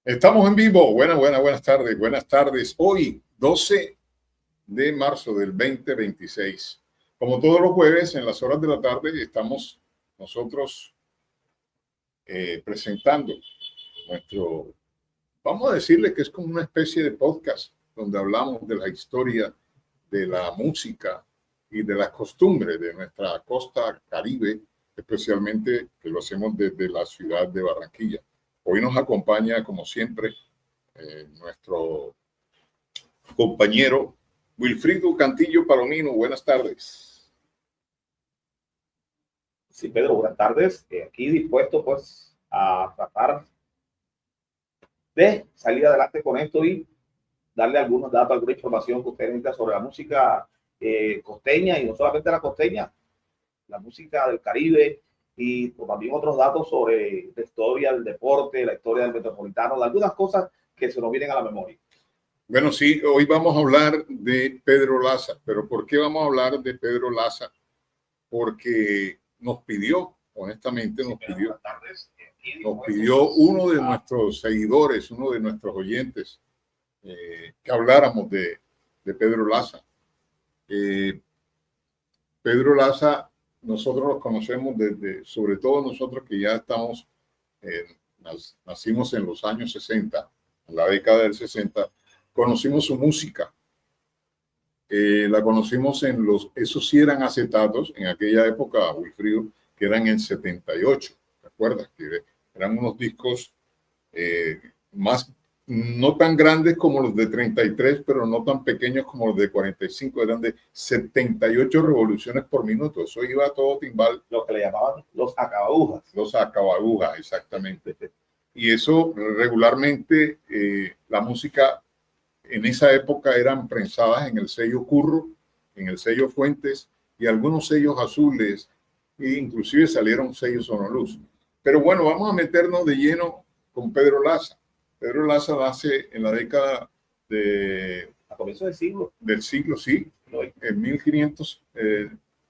Estamos en vivo. Buenas tardes. Buenas tardes. Hoy, 12 de marzo del 2026. Como todos los jueves, en las horas de la tarde, estamos nosotros presentando nuestro, vamos a decirle que es como una especie de podcast donde hablamos de la historia, de la música y de las costumbres de nuestra costa Caribe, especialmente que lo hacemos desde la ciudad de Barranquilla. Hoy nos acompaña, como siempre, nuestro compañero Wilfrido Cantillo Palomino. Buenas tardes. Sí, Pedro, buenas tardes. Aquí dispuesto pues a tratar de salir adelante con esto y darle algunos datos, alguna información que ustedes necesitan sobre la música costeña, y no solamente la costeña, la música del Caribe, y pues, también otros datos sobre la historia del deporte, la historia del metropolitano, de algunas cosas que se nos vienen a la memoria. Bueno, sí, hoy vamos a hablar de Pedro Laza, pero ¿por qué vamos a hablar de Pedro Laza? Porque nos pidió, honestamente nos pidió uno de nuestros seguidores, uno de nuestros oyentes, que habláramos de Pedro Laza. Pedro Laza, nosotros los conocemos desde, sobre todo nosotros que ya estamos, nacimos en los años 60, en la década del 60, conocimos su música. La conocimos en esos sí eran acetatos, en aquella época, Wilfrido, que eran en 78, ¿te acuerdas? Que eran unos discos más, no tan grandes como los de 33, pero no tan pequeños como los de 45, eran de 78 revoluciones por minuto. Eso iba a todo timbal. Lo que le llamaban los acababujas. Los acababujas, exactamente. Y eso regularmente, la música en esa época eran prensadas en el sello Curro, en el sello Fuentes y algunos sellos azules, e inclusive salieron sellos Sonoluz. Pero bueno, vamos a meternos de lleno con Pedro Laza. Pedro Laza nace en la década de... A comienzos del siglo. Del siglo, sí. En 1500,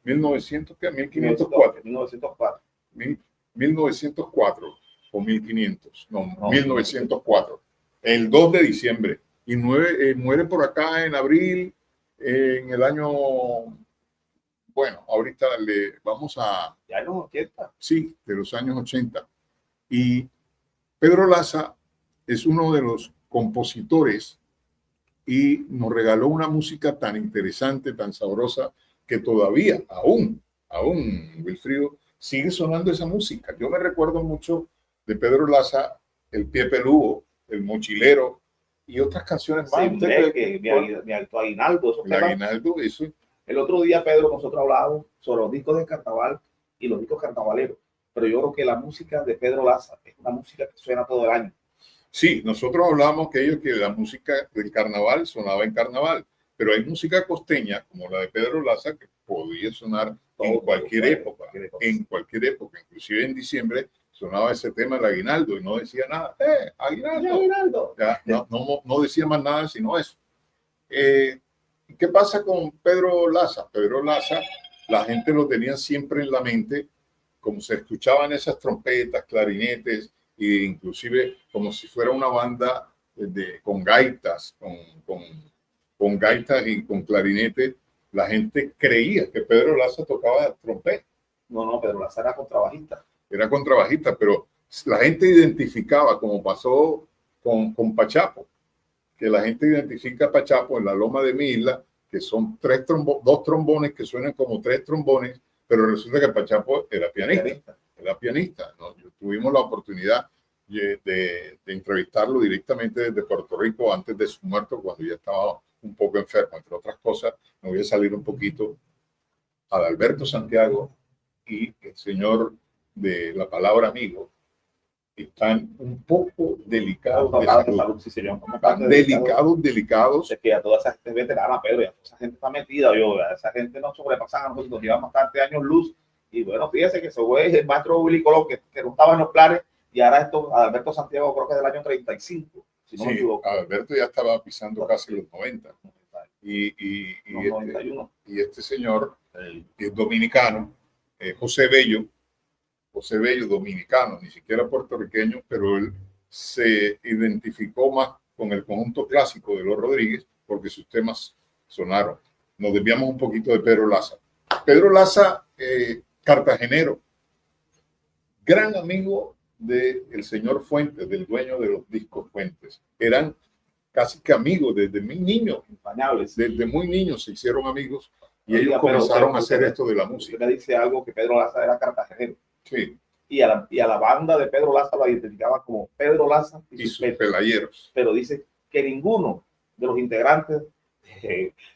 1900, ¿qué? 1504. 1904. 1904 o 1500. No, 1904. El 2 de diciembre. Y muere por acá en abril, en el año... Bueno, ahorita le vamos a... Ya en los 80. Sí, de los años 80. Y Pedro Laza es uno de los compositores y nos regaló una música tan interesante, tan sabrosa, que todavía, aún, Wilfrido, sigue sonando esa música. Yo me recuerdo mucho de Pedro Laza, El Pie Peludo, El Mochilero y otras canciones más. Sí, mi Alto Aguinaldo. El Aguinaldo, eso. El otro día, Pedro, nosotros hablábamos sobre los discos de carnaval y los discos carnavaleros, pero yo creo que la música de Pedro Laza es una música que suena todo el año. Sí, nosotros hablábamos que la música del carnaval sonaba en carnaval, pero hay música costeña, como la de Pedro Laza, que podía sonar en cualquier época, inclusive en diciembre sonaba ese tema del aguinaldo y no decía nada, aguinaldo. Ya, no decía más nada sino eso. ¿Qué pasa con Pedro Laza? Pedro Laza, la gente lo tenía siempre en la mente, como se escuchaban esas trompetas, clarinetes, e inclusive como si fuera una banda con gaitas, con gaitas y con clarinete. La gente creía que Pedro Laza tocaba trompeta. No, Pedro Laza era contrabajista. Era contrabajista, pero la gente identificaba, como pasó con Pachapo, que la gente identifica a Pachapo en la Loma de mi Isla, que son dos trombones que suenan como tres trombones, pero resulta que Pachapo era pianista. Era pianista, ¿no? Tuvimos la oportunidad de entrevistarlo directamente desde Puerto Rico antes de su muerte, cuando ya estaba un poco enfermo, entre otras cosas. Me voy a salir un poquito. Adalberto Santiago y el señor de la palabra amigo están un poco delicados de salud. Sí, señor. Están delicados. Es que a toda esa gente veterana, Pedro, ya toda esa gente está metida. Esa gente no sobrepasa a nosotros, nos llevan bastante años luz. Y bueno, fíjese que ese güey es el maestro Willy Colón, que no estaba en los planes, y ahora esto, Adalberto Santiago, creo que es del año 35, si no me equivoco. Adalberto ya estaba pisando casi los 90. Y este señor, que es dominicano, José Bello, dominicano, ni siquiera puertorriqueño, pero él se identificó más con el conjunto clásico de los Rodríguez porque sus temas sonaron. Nos desviamos un poquito de Pedro Laza. Pedro Laza, cartagenero, gran amigo del señor Fuentes, del dueño de los discos Fuentes. Eran casi que amigos desde muy niños, desde muy niños se hicieron amigos y ellos comenzaron a hacer esto de la música. Usted me dice algo que Pedro Laza era cartagenero. Sí. Y a la banda de Pedro Laza la identificaba como Pedro Laza y sus pelayeros. Pero dice que ninguno de los integrantes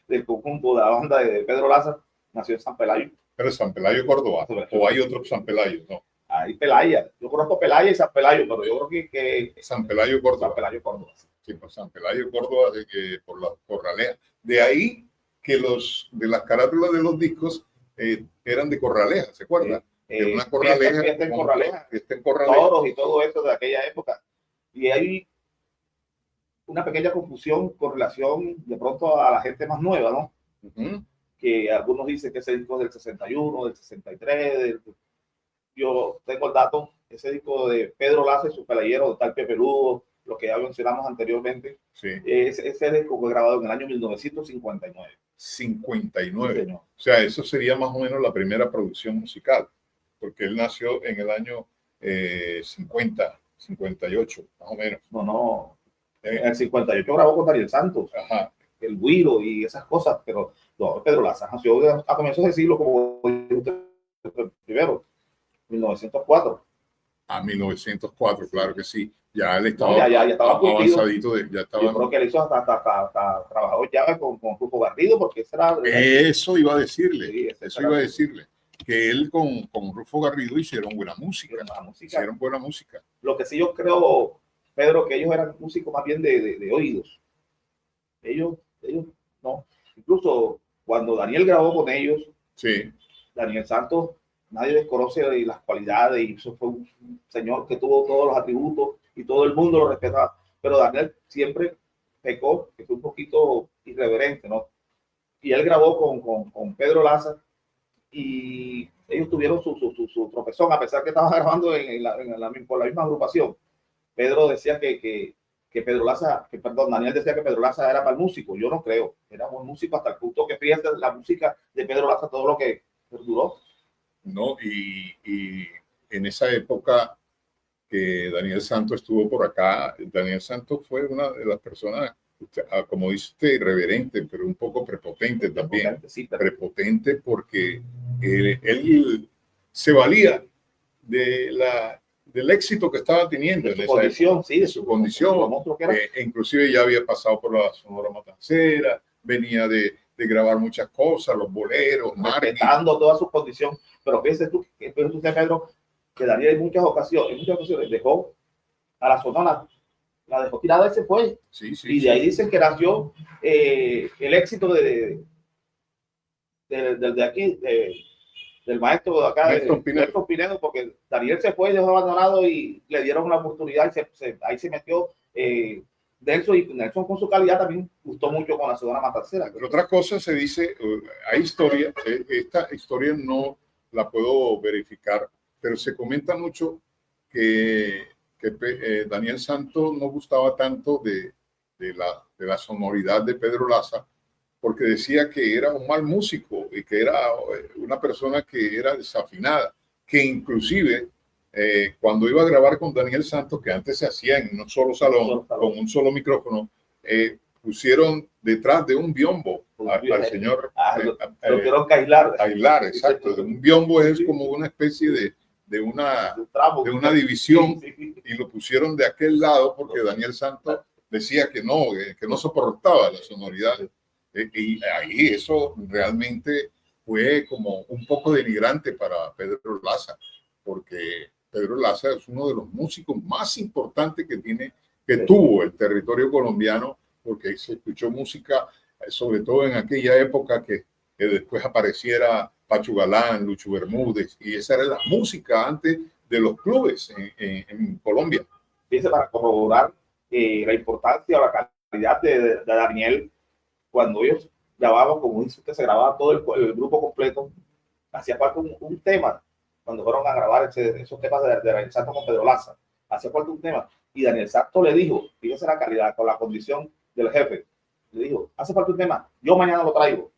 del conjunto de la banda de Pedro Laza nació en San Pelayo. Pero San Pelayo, Córdoba, o hay otros San Pelayo, ¿no? Hay Pelaya. Yo conozco Pelaya y San Pelayo, pero yo creo que San Pelayo, Córdoba. San Pelayo, Córdoba. Sí, por San Pelayo, Córdoba, por la Corralea. De ahí que los de las carátulas de los discos eran de Corraleja, ¿se acuerdan? Una Corraleja, fiesta en Corraleja, toros y todo eso de aquella época. Y hay una pequeña confusión con relación de pronto a la gente más nueva, ¿no? Que algunos dicen que ese disco es del 61, del 63. Yo tengo el dato, ese disco de Pedro Laza y sus pelayeros, de tal Pepe Lugo, lo que ya mencionamos anteriormente. Sí. Ese disco fue grabado en el año 1959. 59. Sí, o sea, eso sería más o menos la primera producción musical, porque él nació en el año 50, 58, más o menos. No. En el 58 grabó con Daniel Santos. Ajá. El Guiro y esas cosas, pero no, Pedro Laza nació a comienzos del siglo, como primero, 1904. A 1904, claro que sí. Ya él estaba, ya estaba avanzadito. Ya estaba... Yo creo que él hizo hasta trabajador ya con Rufo Garrido, porque ese era... Eso iba a decirle, sí, iba a decirle. Que él con Rufo Garrido hicieron buena música. Hicieron buena música. Lo que sí yo creo, Pedro, que ellos eran músicos más bien de oídos. Ellos no. Incluso cuando Daniel grabó con ellos, sí. Daniel Santos, nadie desconoce las cualidades, y eso fue un señor que tuvo todos los atributos y todo el mundo lo respetaba. Pero Daniel siempre pecó, que fue un poquito irreverente, ¿no? Y él grabó con Pedro Laza y ellos tuvieron su tropezón, a pesar que estaban grabando con la misma agrupación. Pedro decía que Daniel decía que Pedro Laza era mal músico. Yo no creo, era buen músico hasta el punto que fíjate la música de Pedro Laza, todo lo que duró. No, y en esa época que Daniel Santos estuvo por acá, Daniel Santos fue una de las personas, como dice usted, irreverente, pero un poco prepotente también. Sí, prepotente porque él se valía del éxito que estaba teniendo en esa condición, época, sí, de su condición. Inclusive ya había pasado por la Sonora Matancera, venía de grabar muchas cosas, los boleros, respetando toda su condición. Pero fíjese tú, Pedro, que Daniel en muchas ocasiones dejó a la Sonora, la dejó tirada y se fue. Sí, y de ahí dicen que nació el éxito de aquí, del maestro de acá, Nelson Pinedo, porque Daniel se fue, dejó abandonado y le dieron una oportunidad y ahí se metió Nelson, y Nelson con su calidad también gustó mucho con la Sonora Matancera. Pero otra cosa se dice, hay historia, esta historia no la puedo verificar, pero se comenta mucho que Daniel Santos no gustaba tanto de la sonoridad de Pedro Laza, porque decía que era un mal músico y que era una persona que era desafinada, que inclusive cuando iba a grabar con Daniel Santos, que antes se hacía en un solo salón, con un solo micrófono, pusieron detrás de un biombo al señor. Lo quiero aislar. Aislar, exacto. Un biombo es como una especie de una división, y lo pusieron de aquel lado porque Daniel Santos decía que no soportaba la sonoridad. Y ahí eso realmente fue como un poco denigrante para Pedro Laza, porque Pedro Laza es uno de los músicos más importantes que tuvo el territorio colombiano, porque se escuchó música, sobre todo en aquella época que después apareciera Pacho Galán, Lucho Bermúdez, y esa era la música antes de los clubes en Colombia. Fíjese, para corroborar la importancia o la calidad de Daniel, cuando ellos grababan, como dice usted, se grababa todo el grupo completo, hacía falta un tema, cuando fueron a grabar esos temas de Daniel Santos con Pedro Laza, hace falta un tema. Y Daniel Santos le dijo, fíjese la calidad, con la condición del jefe, le dijo, hace falta un tema, yo mañana lo traigo.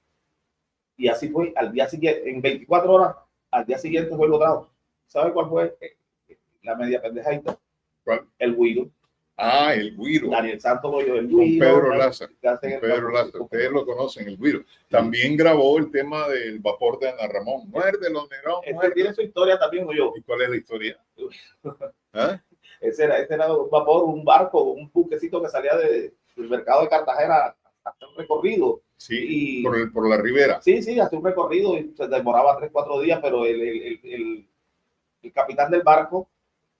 Y así fue, al día siguiente, en 24 horas, al día siguiente fue lo trajo. ¿Sabe cuál fue la media pendejadita? ¿Cuál? El Guido. Ah, el Guiro. Daniel Santos lo oyó, el Con Guido. Pedro Laza. Pedro Laza. Ustedes lo conocen, el Guiro. También grabó el tema del vapor de Ana Ramón. Muérdelo, Nerón. Tiene su historia también, yo. ¿Y cuál es la historia? ¿Ah? Ese era un vapor, un barco, un buquecito que salía del mercado de Cartagena hasta un recorrido. Sí, por la ribera. Sí, hasta un recorrido y se demoraba 3-4 días, pero el capitán del barco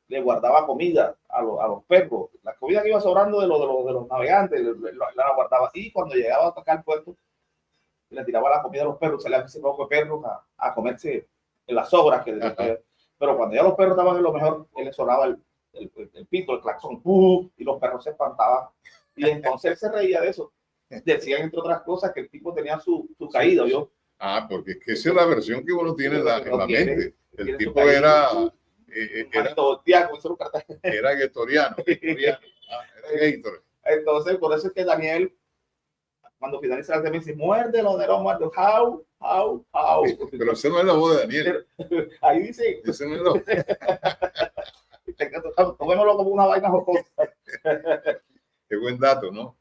le guardaba comida a los perros. La comida que iba sobrando de los navegantes, la guardaba. Y cuando llegaba a tocar el puerto, le tiraba la comida a los perros. Se le hacía ese poco de perros a comerse en las sobras. Pero cuando ya los perros estaban en lo mejor, él le sonaba el pito, el claxon, y los perros se espantaban. Y entonces él se reía de eso. Decían, entre otras cosas, que el tipo tenía su caída, ¿yo? Ah, porque es que esa es la versión que uno tiene en la mente. El tipo era guetoriano. Entonces, por eso es que Daniel, cuando finaliza el tema, dice, muérdelo, Nerón, muérdelo, how. Pero esa no es la voz de Daniel. Ahí dice. Ese no es la voz. Tomémoslo como una vaina jocosa. Qué buen dato, ¿no?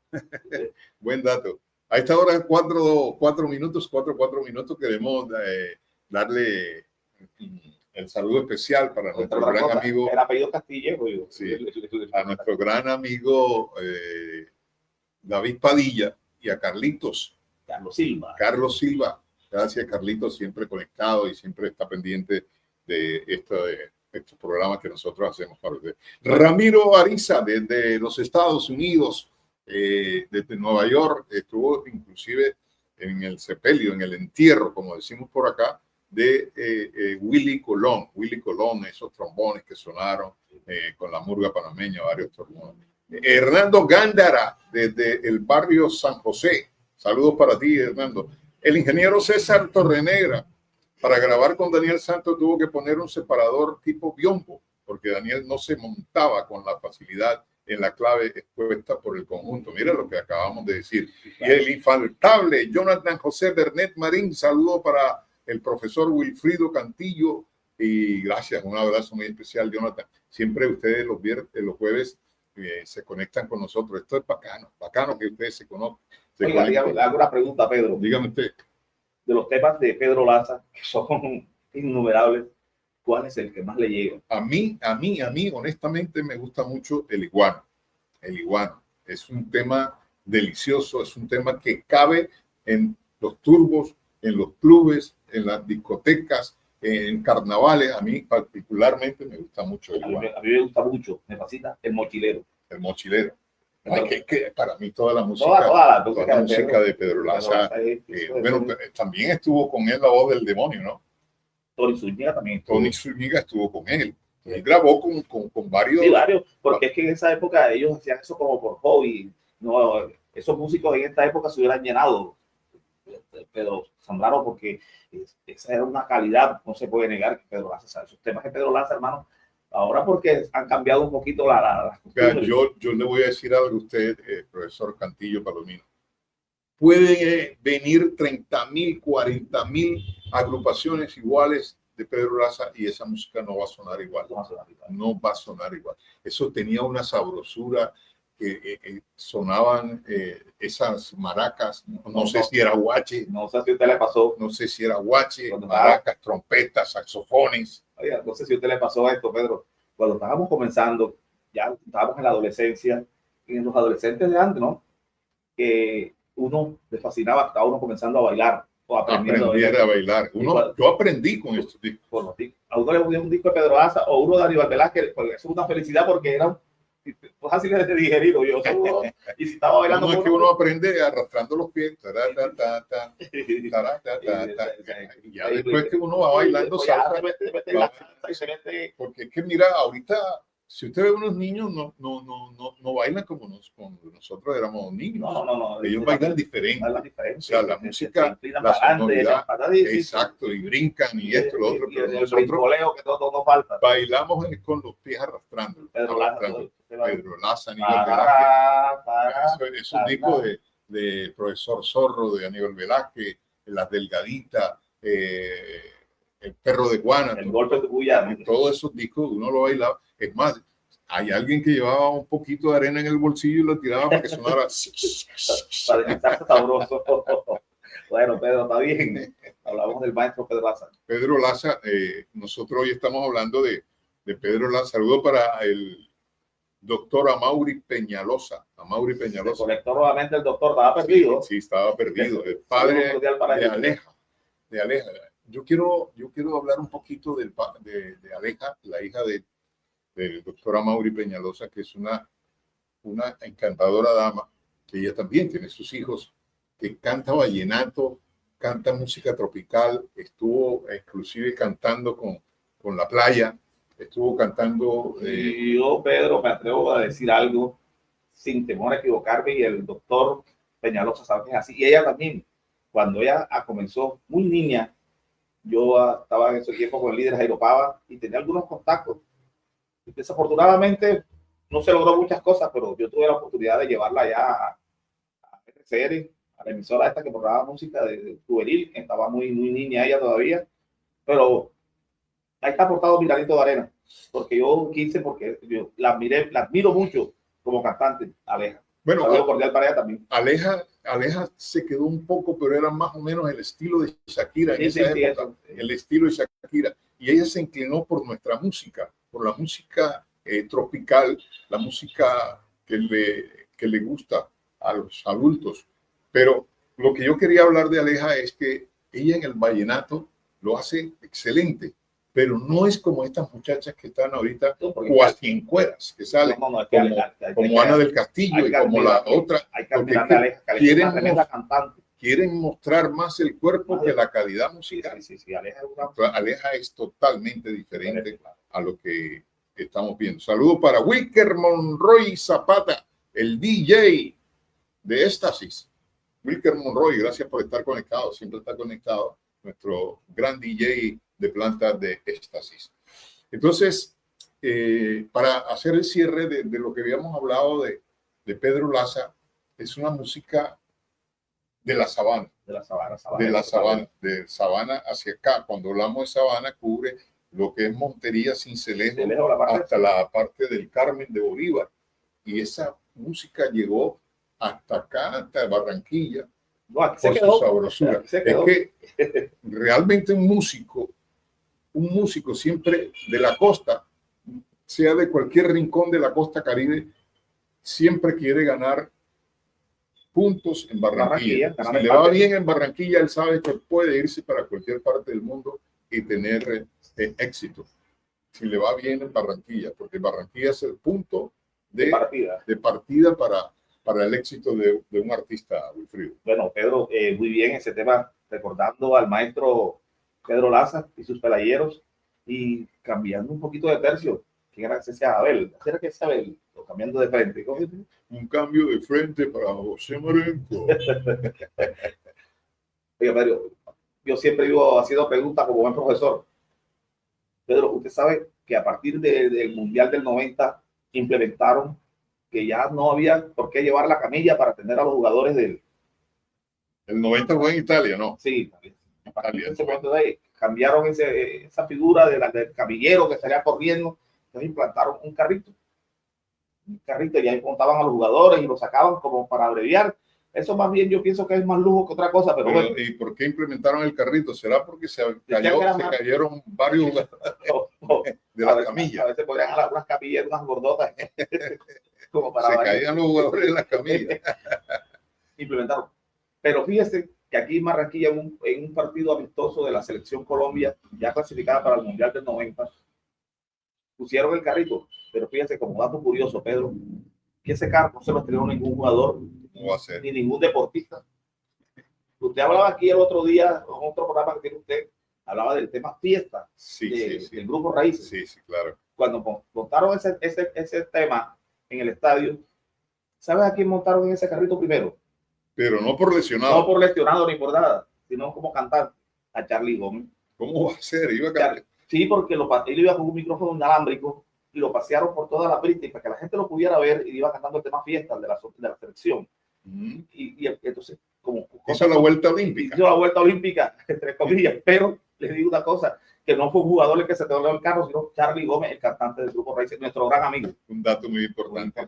Buen dato. A esta hora, 4 minutos, queremos darle el saludo especial para nuestro gran amigo. El apellido Castillejo. Sí, a nuestro gran amigo David Padilla y a Carlos Silva. Gracias, Carlitos, siempre conectado y siempre está pendiente de estos programas que nosotros hacemos para usted. Ramiro Ariza, desde los Estados Unidos, desde Nueva York, estuvo inclusive en el sepelio, en el entierro, como decimos por acá, de Willy Colón, esos trombones que sonaron con la murga panameña, varios trombones. Hernando Gándara, desde el barrio San José. Saludos para ti, Hernando. El ingeniero César Torrenegra, para grabar con Daniel Santos tuvo que poner un separador tipo biombo, porque Daniel no se montaba con la facilidad en la clave expuesta por el conjunto. Mira lo que acabamos de decir. Y el infaltable Jonathan José Bernet Marín, saludo para el profesor Wilfrido Cantillo y gracias, un abrazo muy especial, Jonathan. Siempre ustedes los jueves se conectan con nosotros. Esto es bacano que ustedes se conozcan. Oiga, dígame, hago una pregunta, Pedro. Dígame usted. De los temas de Pedro Laza, que son innumerables, ¿cuál es el que más le llega? A mí, honestamente, me gusta mucho el iguano. El iguano. Es un tema delicioso, es un tema que cabe en los turbos, en los clubes, en las discotecas, en carnavales. A mí particularmente me gusta mucho el iguano. A mí me gusta mucho, me fascina el mochilero. El mochilero. Que para mí toda la música, toda la música de Pedro Laza, bueno, también estuvo con él la voz del demonio, ¿no? Tony Zúñiga también. Tony Zúñiga estuvo con él. Él grabó con varios. Sí, varios, porque es que en esa época ellos hacían eso como por hobby. No, esos músicos en esta época se hubieran llenado, pero Zambrano, porque esa era una calidad, no se puede negar que Pedro Laza, esos temas de Pedro Laza, hermano. Ahora porque han cambiado un poquito las costumbres. Yo le voy a decir algo a usted, profesor Cantillo Palomino. Pueden venir 30,000, 40,000 agrupaciones iguales de Pedro Laza y esa música no va a sonar igual. No va a sonar igual. Eso tenía una sabrosura, sonaban esas maracas, no sé si era guache. No sé si a usted le pasó. No sé si era guache, maracas, trompetas, saxofones. Oiga, no sé si a usted le pasó esto, Pedro. Cuando estábamos comenzando, ya estábamos en la adolescencia, y en los adolescentes de antes, ¿no? Que uno le fascinaba, hasta uno comenzando a bailar o aprendiendo a bailar. Yo aprendí con estos discos. A uno le ponía un disco de Pedro Laza o uno de Aníbal Velázquez, pues eso es una felicidad porque era fácil de digerir. Y si estaba bailando. No es que uno aprende arrastrando los pies. Y ya después que uno va bailando salsa. Porque es que mira, ahorita, si usted ve unos niños, no bailan como nosotros éramos niños. No. Ellos bailan diferente. O sea, la música, la sonoridad, exacto, y brincan y esto, lo otro. Pero nosotros que todo falta. Bailamos con los pies arrastrando. Pedro Laza Pedro Laza, Aníbal Velázquez, esos discos de Profesor Zorro, de Aníbal Velázquez, Las Delgaditas, El Perro de Guana, El Golpe de Guyana, todos esos discos uno lo bailaba. Es más, hay alguien que llevaba un poquito de arena en el bolsillo y lo tiraba para que sonara para deslizarse sabroso. Bueno, Pedro, está bien. Hablamos del maestro Pedro Laza. Pedro Laza, nosotros hoy estamos hablando de Pedro Laza. Saludo para el doctor Amaury Peñalosa. Amaury Peñalosa. Se conectó nuevamente el doctor, estaba perdido. Sí, estaba perdido. El padre de Aleja. Yo quiero hablar un poquito de Aleja, la hija del doctor Amaury Peñalosa, que es una encantadora dama, que ella también tiene sus hijos, que canta vallenato, canta música tropical, estuvo inclusive cantando con La Playa, estuvo cantando... Y yo, Pedro, me atrevo a decir algo sin temor a equivocarme, y el doctor Peñalosa sabe que es así, y ella también. Cuando ella comenzó muy niña, yo estaba en ese tiempo con el líder Jairo Pava y tenía algunos contactos. Desafortunadamente no se logró muchas cosas, pero yo tuve la oportunidad de llevarla ya a RCR, a la emisora esta que programa música de juvenil. Estaba muy niña ella todavía, pero ahí está aportado mi granito de arena, porque yo quise, porque yo la admiro mucho como cantante, Aleja. Bueno, saludo cordial para ella también. Aleja se quedó un poco, pero era más o menos el estilo de Shakira en esa época, el estilo de Shakira. Y ella se inclinó por nuestra música, por la música tropical, la música que le gusta a los adultos. Pero lo que yo quería hablar de Aleja es que ella en el vallenato lo hace excelente, pero no es como estas muchachas que están ahorita cuasi en cueras, que salen como Ana del Castillo y como la otra, quieren mostrar más el cuerpo que la calidad musical. Aleja es totalmente diferente a lo que estamos viendo. Saludos para Wilker Monroy Zapata, el DJ de Éxtasis. Wilker Monroy, gracias por estar conectado, siempre está conectado, nuestro gran DJ de planta de Éxtasis. Entonces, para hacer el cierre de lo que habíamos hablado de Pedro Laza, es una música de la sabana. De sabana hacia acá. Cuando hablamos de sabana, cubre lo que es Montería, Sincelejo, hasta la parte del Carmen de Bolívar. Y esa música llegó hasta acá, hasta Barranquilla, por su sabrosura. Es que realmente un músico siempre de la costa, sea de cualquier rincón de la costa Caribe, siempre quiere ganar puntos en Barranquilla. Si le va bien en Barranquilla, él sabe que puede irse para cualquier parte del mundo y tener éxito. Si le va bien en Barranquilla, porque Barranquilla es el punto de partida para el éxito de un artista, Wilfrido. Bueno, Pedro, muy bien ese tema, recordando al maestro Pedro Laza y sus pelayeros, y cambiando un poquito de tercio. ¿Quién era ese Abel? ¿Era que es Abel? O cambiando de frente. Un cambio de frente para José Marenco. Oiga, Pedro, yo siempre vivo haciendo preguntas como buen profesor. Pedro, usted sabe que a partir del Mundial del 90 implementaron que ya no había por qué llevar la camilla para atender a los jugadores del... El 90 fue en Italia, ¿no? Sí, cambiaron esa figura del camillero que salía corriendo, entonces implantaron un carrito y ahí montaban a los jugadores y los sacaban como para abreviar. Eso más bien yo pienso que es más lujo que otra cosa. Pero bueno. ¿Y por qué implementaron el carrito? ¿Será porque se cayeron varios de la camilla? A veces podrían jalar unas camillas, unas gordotas. Como para se caían los jugadores en las camillas. Implementaron. Pero fíjese que aquí en Barranquilla, en un partido amistoso de la Selección Colombia, ya clasificada para el Mundial del 90, pusieron el carrito. Pero fíjese, como dato curioso, Pedro, que ese carro no se lo estrenó ningún jugador, ni ningún deportista. Usted hablaba aquí el otro día, en otro programa que tiene usted, hablaba del tema fiesta del Grupo Raíces. Sí, claro. Cuando montaron ese tema en el estadio, ¿sabes a quién montaron en ese carrito primero? Pero no por lesionado. No por lesionado ni por nada, sino como cantante, a Charlie Gómez. ¿Cómo va a ser? ¿Iba a cantar? Sí, porque él iba con un micrófono inalámbrico y lo pasearon por toda la pista para que la gente lo pudiera ver, y iba cantando el tema Fiesta de la selección. Y entonces, como hizo la vuelta olímpica. Hizo la vuelta olímpica, entre comillas, pero les digo una cosa, que no fue un jugador el que se dobló el carro, sino Charlie Gómez, el cantante del grupo Raíces, nuestro gran amigo. Un dato muy importante,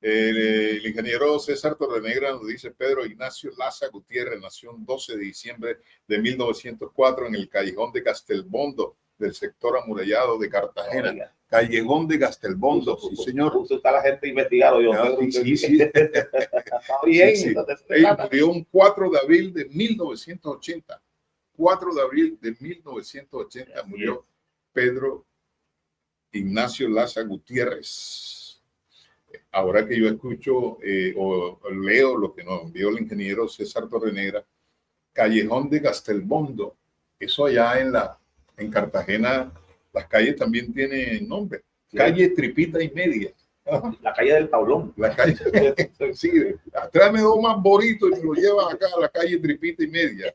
El ingeniero César Torrenegra nos dice: Pedro Ignacio Laza Gutiérrez nació el 12 de diciembre de 1904 en el Callejón de Castelbondo, del sector amurallado de Cartagena. Oiga. Callejón de Castelbondo, sí, señor. Está la gente investigado. Yo, sí. Está bien. Sí. Murió un 4 de abril de 1980. 4 de abril de 1980 murió Pedro Ignacio Laza Gutiérrez. Ahora que yo escucho o leo lo que nos envió el ingeniero César Torrenegra, Callejón de Castelbondo, eso allá en Cartagena, las calles también tienen nombre. Sí. Calle Tripita y Media. La calle del Tablón. La calle, sí, tráeme dos más bonitos y me lo llevan acá a la calle Tripita y Media.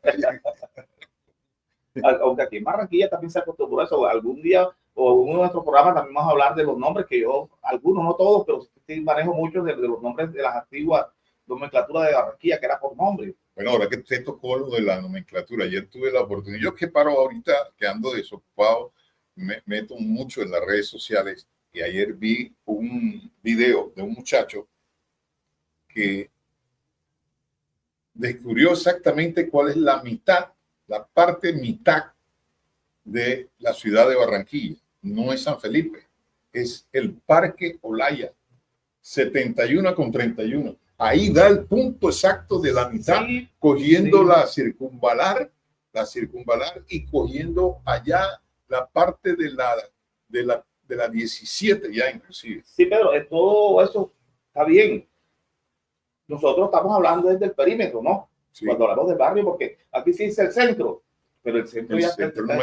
Aunque aquí en Barranquilla también se acostumbró a eso. Algún día o uno de nuestros programas también vamos a hablar de los nombres que yo, algunos, no todos, pero sí manejo muchos de los nombres de las antiguas nomenclaturas de Barranquilla, que era por nombre. Bueno, ahora que te tocó lo de la nomenclatura, ayer tuve la oportunidad, yo que paro ahorita, que ando desocupado, me meto mucho en las redes sociales, y ayer vi un video de un muchacho que descubrió exactamente cuál es la parte mitad de la ciudad de Barranquilla. No es San Felipe, es el Parque Olaya, 71,31. Ahí da el punto exacto de la mitad, sí, cogiendo la circunvalar y cogiendo allá la parte de la 17 ya inclusive. Sí, pero todo eso está bien. Nosotros estamos hablando desde el perímetro, ¿no? Sí. Cuando hablamos del barrio, porque aquí sí dice el centro, pero el centro no es centro. No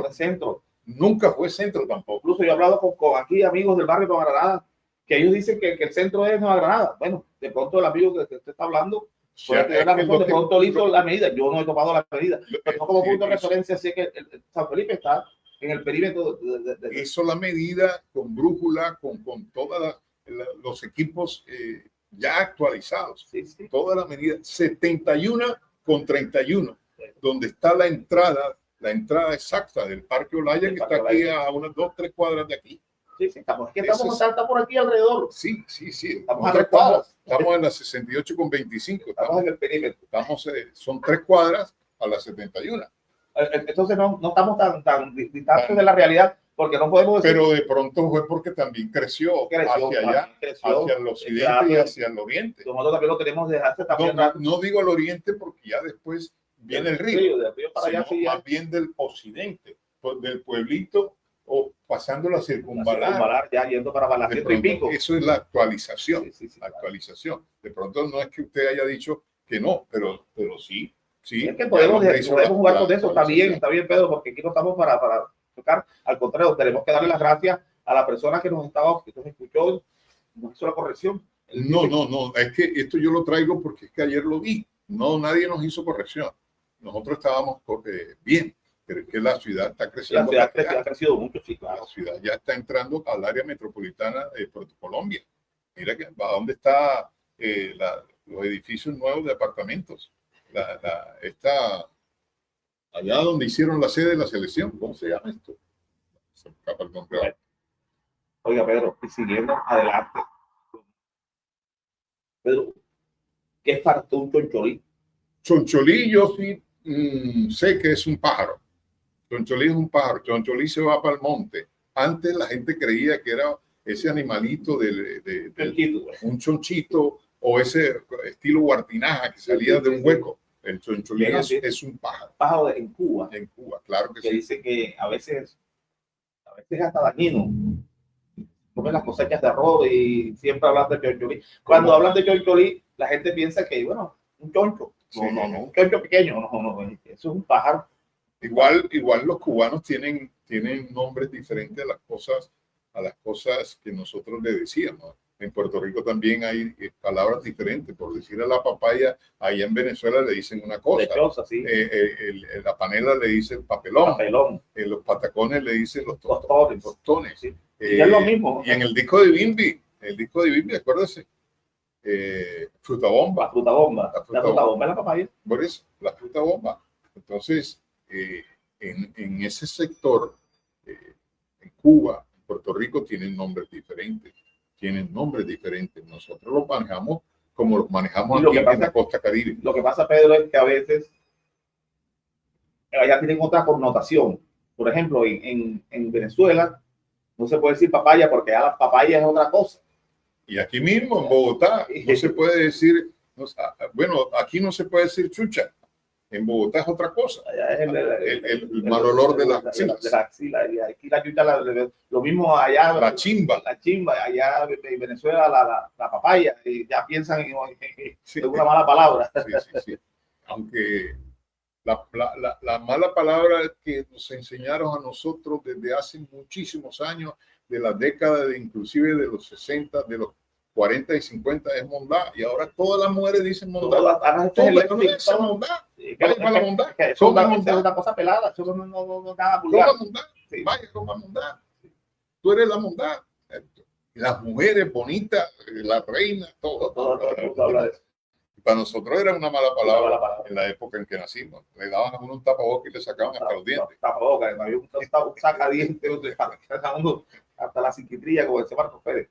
es centro. Nunca fue centro tampoco. Incluso yo he hablado con aquí amigos del barrio de Nueva Granada, que ellos dicen que el centro es Nueva Granada. Bueno, de pronto el amigo que usted está hablando puede tener la razón, de pronto hizo la medida. Yo no he tomado la medida, pero como punto de referencia sé que el San Felipe está en el perímetro. Hizo la medida con brújula, con todos los equipos ya actualizados. Sí, sí. Toda la medida, 71,31, donde está la entrada exacta del Parque Olaya, que está aquí a unas 2-3 cuadras de aquí. Sí, estamos por aquí alrededor. Sí. Estamos en las 68,25. Estamos en el perímetro. Son 3 cuadras a las 71. Entonces no estamos tan distantes de la realidad, porque no podemos decir. Pero de pronto fue porque también creció hacia allá, hacia el occidente y hacia el oriente. Nosotros también lo queremos dejarse también. No digo al oriente porque ya después viene el río, para allá, más bien del occidente, del pueblito, o pasando la circunvalar, ya yendo para Balaciento y Pico. Eso es la actualización. La actualización. De pronto no es que usted haya dicho que no, pero sí. Es que podemos jugar con eso. Está bien, Pedro, porque aquí no estamos para tocar. Al contrario, tenemos que darle las gracias a la persona que nos escuchó, nos hizo la corrección. No, es que esto yo lo traigo porque es que ayer lo vi. No, nadie nos hizo corrección. Nosotros estábamos bien. Pero es que la ciudad está creciendo. La ciudad ha crecido mucho, sí, claro. La ciudad ya está entrando al área metropolitana de Puerto Colombia. Mira que a dónde están los edificios nuevos de apartamentos. Allá donde hicieron la sede de la selección. ¿Cómo se llama esto? Se escapa el nombre. Oiga, Pedro, y siguiendo adelante. Pedro, ¿qué es para un choncholí? Choncholí, yo sí sé que es un pájaro. Choncholí es un pájaro. Choncholí se va para el monte. Antes la gente creía que era ese animalito un chonchito o ese estilo guartinaja que salía de un hueco. El choncholí es un pájaro. Pájaro en Cuba. En Cuba, claro que sí. Dice que a veces hasta dañino. Comen las cosechas de arroz y siempre hablan de choncholí. Cuando hablan de choncholí, la gente piensa que, bueno, un choncho. No, un choncho pequeño. No, eso es un pájaro. Igual los cubanos tienen nombres diferentes a las cosas que nosotros le decíamos. En Puerto Rico también hay palabras diferentes. Por decir a la papaya, allá en Venezuela le dicen una cosa. Lechosa, sí. La panela le dicen papelón. Los patacones le dicen los tostones. Sí. Y es lo mismo. Y en el disco de Bimbi, acuérdese, fruta bomba. La fruta bomba. La fruta bomba es la papaya. Por eso, la fruta bomba. Entonces, en ese sector, en Cuba, en Puerto Rico, tienen nombres diferentes. Nosotros los manejamos como los manejamos aquí en la costa caribe. Lo que pasa, Pedro, es que a veces allá tienen otra connotación. Por ejemplo, en Venezuela no se puede decir papaya porque ya la papaya es otra cosa. Y aquí mismo, en Bogotá, no se puede decir, bueno, aquí no se puede decir chucha. En Bogotá es otra cosa. Allá es el mal olor de las axilas. Y aquí la chucha, lo mismo allá. La chimba. La chimba. Allá en Venezuela la papaya. Y ya piensan en una mala palabra. Sí. Aunque la mala palabra que nos enseñaron a nosotros desde hace muchísimos años, de la década inclusive de los 60, de los 40 y 50 es mondá, y ahora todas las mujeres dicen mondá. Eso es una cosa pelada, eso no nada vulgar. Vaya, mondá. Tú eres la mondá. Las mujeres bonitas, la reina, todo habla de eso. Para nosotros era una mala palabra en la época en que nacimos. Le daban a uno un tapabocas y le sacaban hasta los dientes. Tapabocas, había un sacadientes hasta la psiquiatría, como decía Marcos Pérez.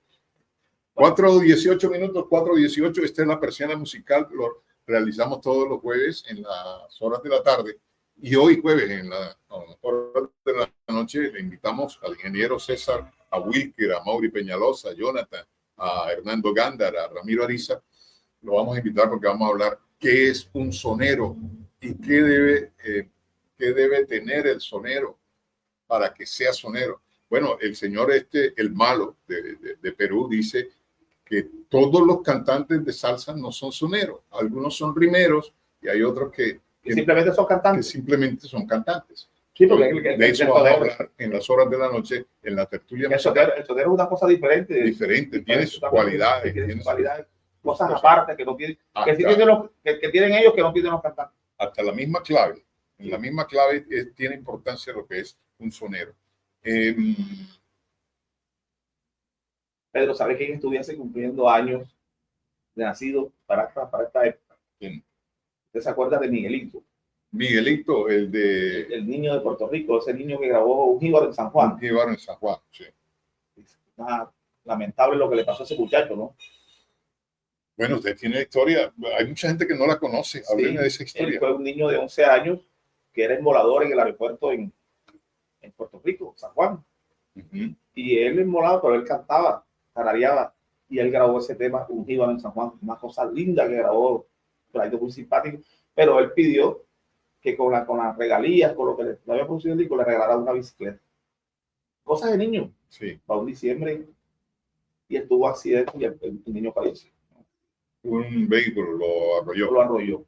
4:18 minutos, 4:18. Esta es la persiana musical. Lo realizamos todos los jueves en las horas de la tarde. Y hoy jueves en las horas de la noche le invitamos al ingeniero César, a Wilker, a Mauri Peñalosa, a Jonathan, a Hernando Gándara, a Ramiro Ariza. Lo vamos a invitar porque vamos a hablar qué es un sonero y qué debe tener el sonero para que sea sonero. Bueno, el señor el malo de Perú, dice que todos los cantantes de salsa no son soneros. Algunos son rimeros y hay otros que simplemente son cantantes. Sí, de eso vamos a hablar en las horas de la noche en la tertulia. El sonero es una cosa diferente. Tiene sus cualidades. Cosas aparte que no tienen, que tienen ellos que no tienen los cantantes. Hasta la misma clave. En la misma clave tiene importancia lo que es un sonero. Pedro, ¿sabe quién estuviese cumpliendo años de nacido para esta época? ¿Quién? ¿Usted se acuerda de Miguelito? Miguelito, el niño de Puerto Rico, ese niño que grabó Un jíbaro en San Juan. Un jíbaro en San Juan, sí. Lamentable lo que le pasó a ese muchacho, ¿no? Bueno, usted tiene la historia. Hay mucha gente que no la conoce. Háblenme de esa historia. Él fue un niño de 11 años que era embolador en el aeropuerto en Puerto Rico, San Juan. Y él embolado, pero él cantaba, tarareaba. Y él grabó ese tema, Un jíbaro en San Juan. Una cosa linda que grabó, muy simpático. Pero él pidió que con las regalías, con lo que le había producido el disco, le regalara una bicicleta. Cosas de niño. Sí. Para un diciembre. Y estuvo accidente y el niño falleció. Un vehículo lo arrolló.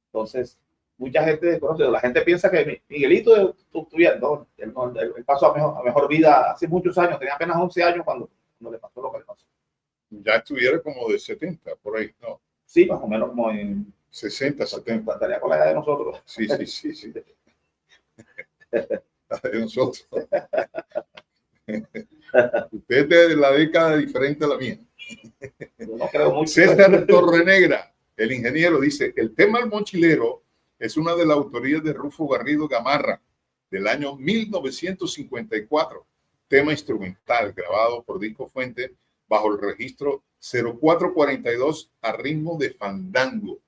Entonces, mucha gente desconoce. La gente piensa que Miguelito él pasó a mejor vida hace muchos años. Tenía apenas 11 años cuando le pasó lo que le pasó. Ya estuviera como de 70, por ahí, ¿no? Sí, más o menos como en 60, 70. Estaría con la edad de nosotros. Sí. La de nosotros. Usted es de la década diferente a la mía. No creo mucho. César Torrenegra, el ingeniero, dice: el tema El Mochilero es una de las autorías de Rufo Garrido Gamarra del año 1954, tema instrumental grabado por Disco Fuente bajo el registro 0442 a ritmo de fandango.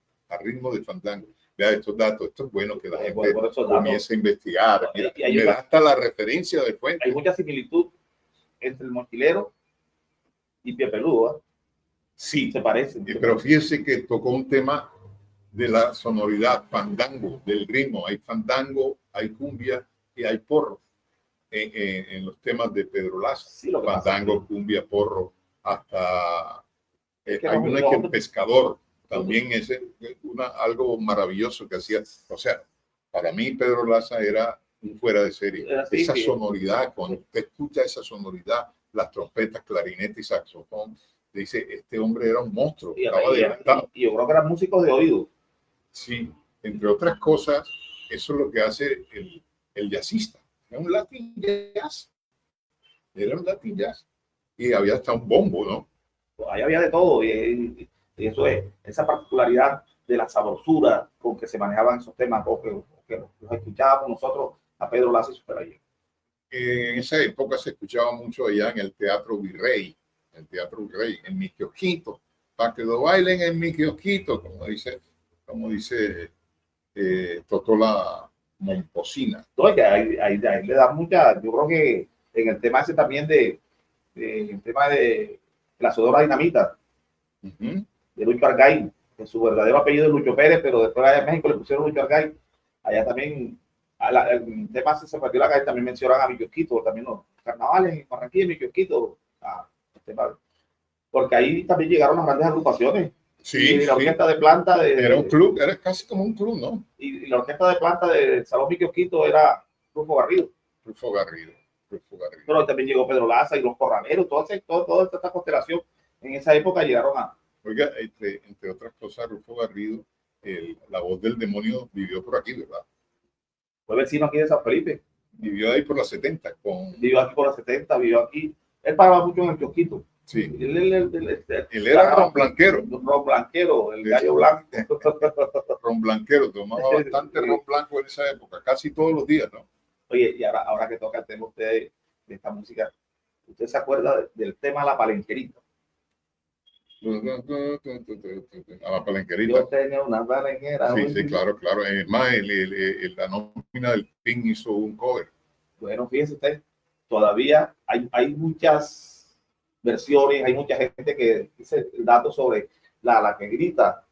Vea estos datos, esto es bueno que la gente comience a investigar. Mira, me da hasta la referencia de Fuente. Hay mucha similitud entre El Mochilero y Pie Peludo. Sí, se parecen. Pero fíjese que tocó un tema de la sonoridad, fandango, del ritmo. Hay fandango, hay cumbia y hay porro en los temas de Pedro Laza. Sí, fandango, cumbia, porro, hasta hay uno que el pescador también es algo maravilloso que hacía. O sea, para mí Pedro Laza era un fuera de serie. Esa sonoridad, cuando usted escucha esa sonoridad, las trompetas, clarinete y saxofón, dice, este hombre era un monstruo. Y yo creo que eran músicos de oído. Sí, entre otras cosas, eso es lo que hace el jazzista. Es un Latin jazz. Era un Latin jazz. Y había hasta un bombo, ¿no? Ahí había de todo, y eso es, esa particularidad de la sabrosura con que se manejaban esos temas, o que los escuchábamos nosotros a Pedro Laza y Super Ayer. En esa época se escuchaba mucho allá en el Teatro Virrey, en mi kiosquito, para que lo bailen en mi kiosquito, como dice Totola Momposina. No, que ahí le da mucha, yo creo que en el tema ese también el tema de la Sonora Dinamita, de Lucho Argay, que su verdadero apellido es Lucho Pérez, pero después allá en México le pusieron Lucho Argay. Allá también, el tema se perdió la calle, también mencionan a mi kiosquito, también los carnavales en Barranquilla, mi kiosquito, porque ahí también llegaron las grandes agrupaciones. Sí, y la orquesta de planta era un club, era casi como un club, ¿no? Y la orquesta de planta del Salón Mi Kiosquito era Rufo Garrido. Pero también llegó Pedro Laza y los Corraleros, toda esta constelación. En esa época llegaron a... Oiga, entre otras cosas, Rufo Garrido, la voz del demonio, vivió por aquí, ¿verdad? Fue vecino aquí de San Felipe. Vivió ahí por las 70. Vivió aquí por las 70, vivió aquí. Él paraba mucho en el kiosquito. Sí. Él era ron blanquero. Ron blanquero, el gallo blanco. Ron blanquero, tomaba bastante ron blanco en esa época, casi todos los días, ¿no? Oye, y ahora que toca el tema usted de esta música, ¿usted se acuerda del tema La Palenquerita? A la palenquerita. Yo tenía una palenquera. Sí, claro. Es más, la nómina del PIN hizo un cover. Bueno, fíjese usted, todavía hay muchas versiones, hay mucha gente que dice el dato sobre la que grita,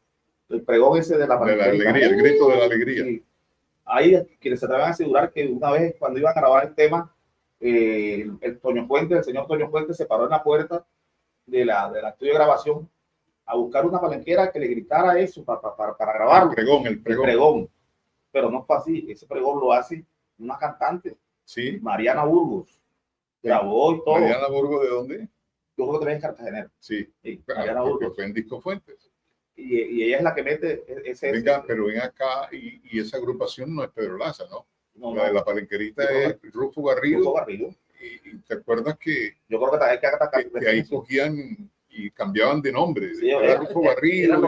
el pregón ese de la alegría, el grito de la alegría. Sí. Hay quienes se atreven a asegurar que una vez cuando iban a grabar el tema, el señor Toño Fuentes se paró en la puerta de la estudio de grabación a buscar una palenquera que le gritara eso para grabarlo. El pregón. Pero no fue así, ese pregón lo hace una cantante. Sí. Mariana Burgos. Grabó y todo. ¿Mariana Burgos de dónde? Yo creo que también es Cartagena. Sí. Mariana Burgos. Fue en Disco Fuentes. Y ella es la que mete pero ven acá, y esa agrupación no es Pedro Laza, ¿no? No, la palenquerita es Rufo Garrido. Y te acuerdas que yo creo que ahí cogían y cambiaban de nombre. Sí, era Rufo Garrido. Eran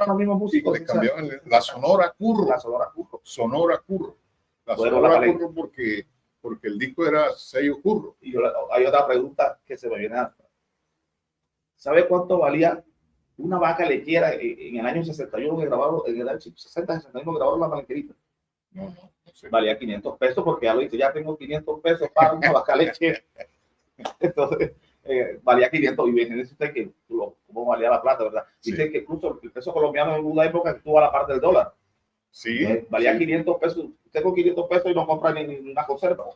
los mismos músicos. Le cambiaban la Sonora Curro. Sonora Curro. Porque el disco era sello Curro. Y hay otra pregunta que se me viene a... ¿Sabe cuánto valía una vaca lechera en el año 61 que grabaron, en el año 60-61 grabaron La Palenquerita? No sé. Valía 500 pesos porque ya lo dice, ya tengo 500 pesos para una vaca lechera. Entonces, valía 500 y bien, dice usted que cómo valía la plata, ¿verdad? Dice sí. Que incluso el peso colombiano en una época estuvo a la parte del dólar. Sí. Valía 500 pesos. Usted con 500 pesos y no compra ni una conserva.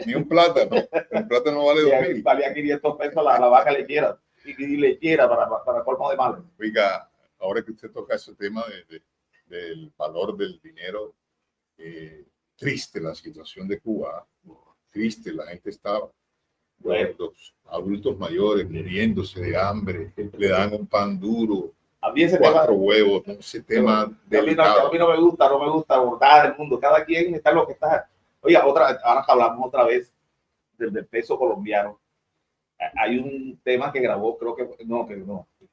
Ni un plátano. El plátano vale 2.000. Valía 500 pesos la vaca lechera. Y lechera para colmo de mal. Oiga, ahora que usted toca ese tema del valor del dinero, triste la situación de Cuba, triste, la gente estaba, los adultos mayores muriéndose de hambre, le dan un pan duro, 4 huevos, ese tema delicado. A mí no me gusta abordar el mundo, cada quien está en lo que está. Oiga, ahora hablamos otra vez del peso colombiano. Hay un tema que grabó, creo que no,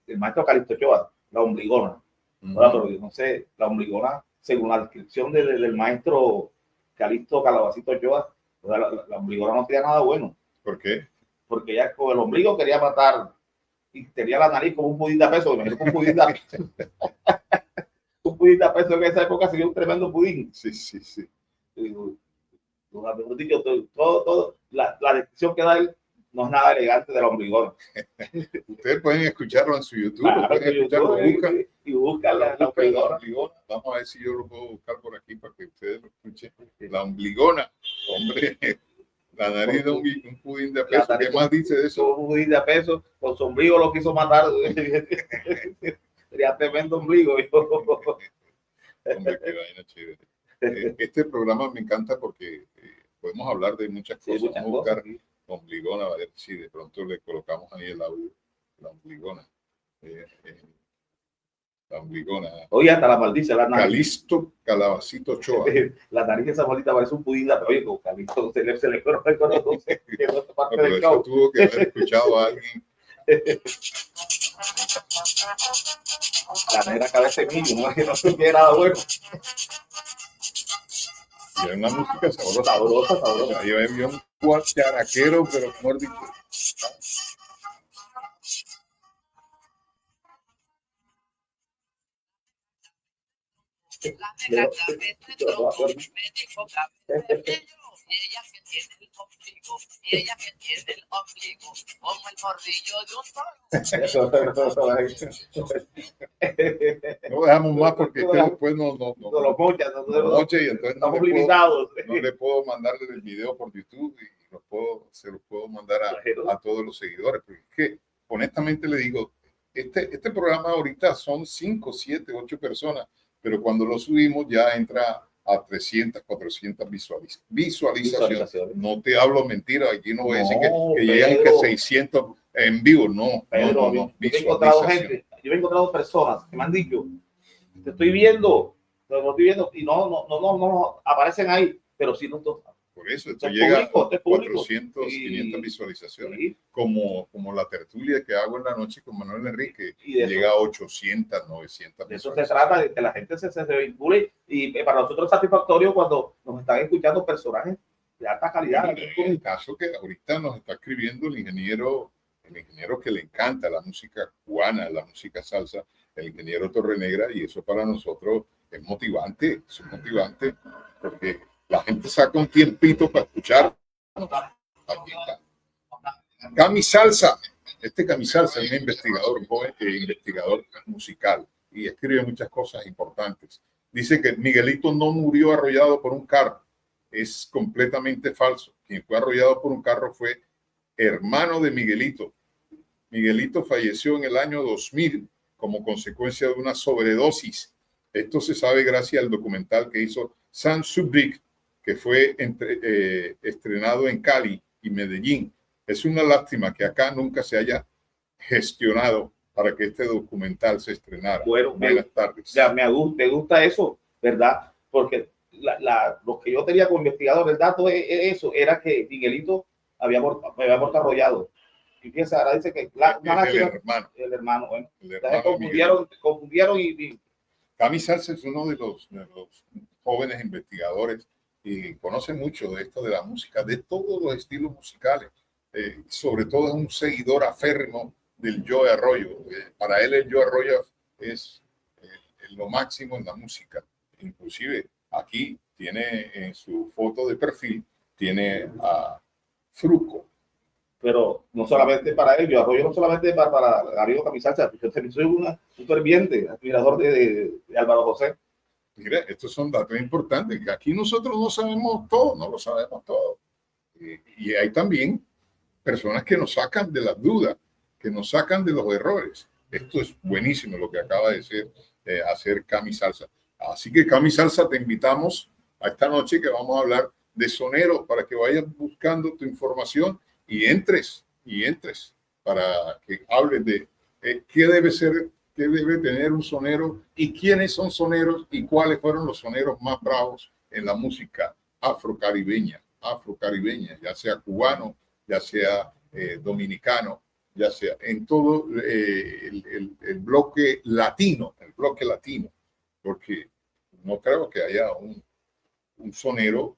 el maestro Calixto Ochoa, La Ombligona. Pero no sé, La Ombligona, según la descripción del maestro Calixto Calabacito Ochoa, la Ombligona no tenía nada bueno. ¿Por qué? Porque ella con el ombligo quería matar y tenía la nariz como un pudín de peso. Me imagino un pudín de peso. Un pudín de peso en esa época sería un tremendo pudín. Sí. Todo, la descripción que da él no es nada elegante de La Ombligona. Ustedes pueden escucharlo en su YouTube. Claro, y buscan la Ombligona. Vamos a ver si yo lo puedo buscar por aquí para que ustedes lo escuchen. La Ombligona, hombre, la nariz de un pudín de peso. ¿Qué más dice de eso? Un pudín de peso, con su ombligo lo quiso matar. Sería tremendo ombligo. Hombre, qué vaina chévere. Este programa me encanta porque podemos hablar de muchas cosas. Sí, vamos a buscar Ombligona, a ver si de pronto le colocamos ahí el audio, La Ombligona. La ombligona. Oye, hasta la maldice, la nariz. Calixto Calabacito Ochoa. La nariz de esa bolita parece un pudín, pero oye, con Calixto se le reconoce que no es parte Pero del eso show. tuvo que haber escuchado a alguien. La negra cabeza de niño, no es que no se quiera nada bueno. Y era una música sabrosa. Sabrosa, sabrosa. Yo había un guacharaquero, pero mejor dicho. La negra cabeza de tronco me dijo cabello, y ella que tiene el ombligo, y ella que tiene el ombligo, como el morrillo de un toro. No dejamos más porque es que después no lo mochan, moche y entonces estamos limitados. No le puedo mandarle el video por YouTube y se lo puedo mandar a todos los seguidores. Porque es que, honestamente le digo, este programa ahorita son 5, 7, 8 personas, pero cuando lo subimos ya entra a 300, 400 visualizaciones. No te hablo mentira, aquí no voy a decir que llegan que 600 en vivo, no. Pedro, yo he encontrado gente, yo he encontrado personas que me han dicho, te estoy viendo, y no aparecen ahí, pero sí no. Por eso esto llega a 400, y 500 visualizaciones. Sí. Como la tertulia que hago en la noche con Manuel Enrique, y llega a 800, 900 de eso se trata, de que la gente se vincule, y para nosotros es satisfactorio cuando nos están escuchando personajes de alta calidad. En el caso que ahorita nos está escribiendo el ingeniero que le encanta la música cubana, la música salsa, el ingeniero Torrenegra, y eso para nosotros es motivante, porque la gente saca un tiempito para escuchar. Aquí está. Cami Salsa. Cami Salsa es un investigador, joven, investigador musical, y escribe muchas cosas importantes. Dice que Miguelito no murió arrollado por un carro. Es completamente falso. Quien fue arrollado por un carro fue hermano de Miguelito. Miguelito falleció en el año 2000 como consecuencia de una sobredosis. Esto se sabe gracias al documental que hizo Sam Subrick, que fue estrenado en Cali y Medellín. Es una lástima que acá nunca se haya gestionado para que este documental se estrenara. Bueno, buenas tardes. Ya me gusta eso, ¿verdad? Porque lo que yo tenía como investigador, el dato es eso, era que Miguelito me había muerto arrollado. Y fíjense, ahora dice que el hermano, bueno, confundieron y Cami Salsa es uno de los jóvenes investigadores y conoce mucho de esto de la música, de todos los estilos musicales. Sobre todo es un seguidor aférrimo del Joe Arroyo. Para él el Joe Arroyo es lo máximo en la música. Inclusive aquí tiene en su foto de perfil, tiene a Fruco. Pero no solamente para él, yo Arroyo no solamente para Darío Cami Salsa, yo también soy un ferviente admirador de Álvaro José. Mira, estos son datos importantes, que aquí nosotros no sabemos todo, no lo sabemos todo. Y hay también personas que nos sacan de las dudas, que nos sacan de los errores. Esto es buenísimo lo que acaba de hacer Cami Salsa. Así que Cami Salsa, te invitamos a esta noche que vamos a hablar de soneros para que vayas buscando tu información y entres para que hables de qué debe tener un sonero y quiénes son soneros y cuáles fueron los soneros más bravos en la música afrocaribeña, ya sea cubano, ya sea dominicano, ya sea en todo el bloque latino, porque no creo que haya un sonero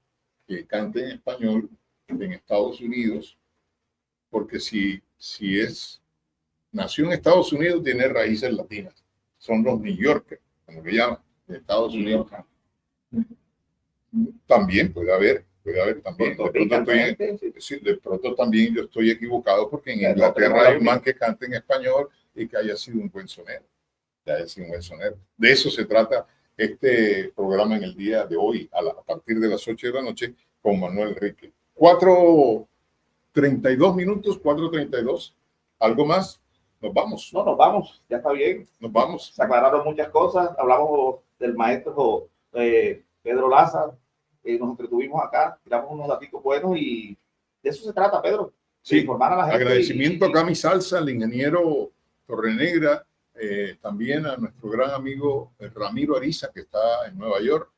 que cante en español en Estados Unidos, porque si nació en Estados Unidos, tiene raíces latinas, son los New Yorkers, como que llaman, de Estados Unidos. También puede haber también. De pronto también yo estoy equivocado porque en Inglaterra hay un man que canta en español y que haya sido un buen sonero. De eso se trata este programa en el día de hoy, a partir de las 8 de la noche, con Manuel Enrique. 4:32 minutos, 4:32. ¿Algo más? Nos vamos. No, nos vamos, ya está bien. Nos vamos. Se aclararon muchas cosas, hablamos del maestro Pedro Lázaro, nos entretuvimos acá, tiramos unos datos buenos y de eso se trata, Pedro. Sí, informar a la gente. Agradecimiento a Cami Salsa, al ingeniero Torrenegra también a nuestro gran amigo Ramiro Ariza, que está en Nueva York.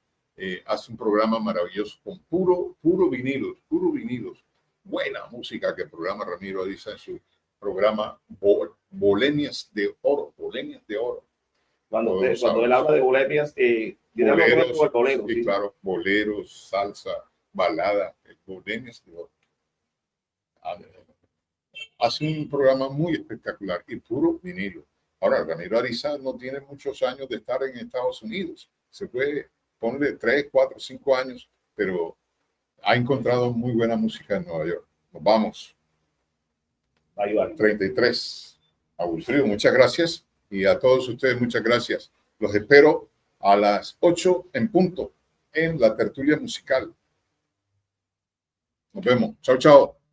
Hace un programa maravilloso con puro vinilos. Buena música que programa Ramiro Ariza en su programa Bolemias de Oro. Cuando él habla de bolemias, boleros, bolero, sí, claro, boleros, salsa, balada, Bolemias de Oro. Hace un programa muy espectacular y puro vinilo. Ahora, Ramiro Ariza no tiene muchos años de estar en Estados Unidos. Se puede ponerle 3, 4, 5 años, pero ha encontrado muy buena música en Nueva York. Nos vamos. 33. A Wilfrido, muchas gracias. Y a todos ustedes, muchas gracias. Los espero a las 8 en punto en la tertulia musical. Nos vemos. Chao, chao.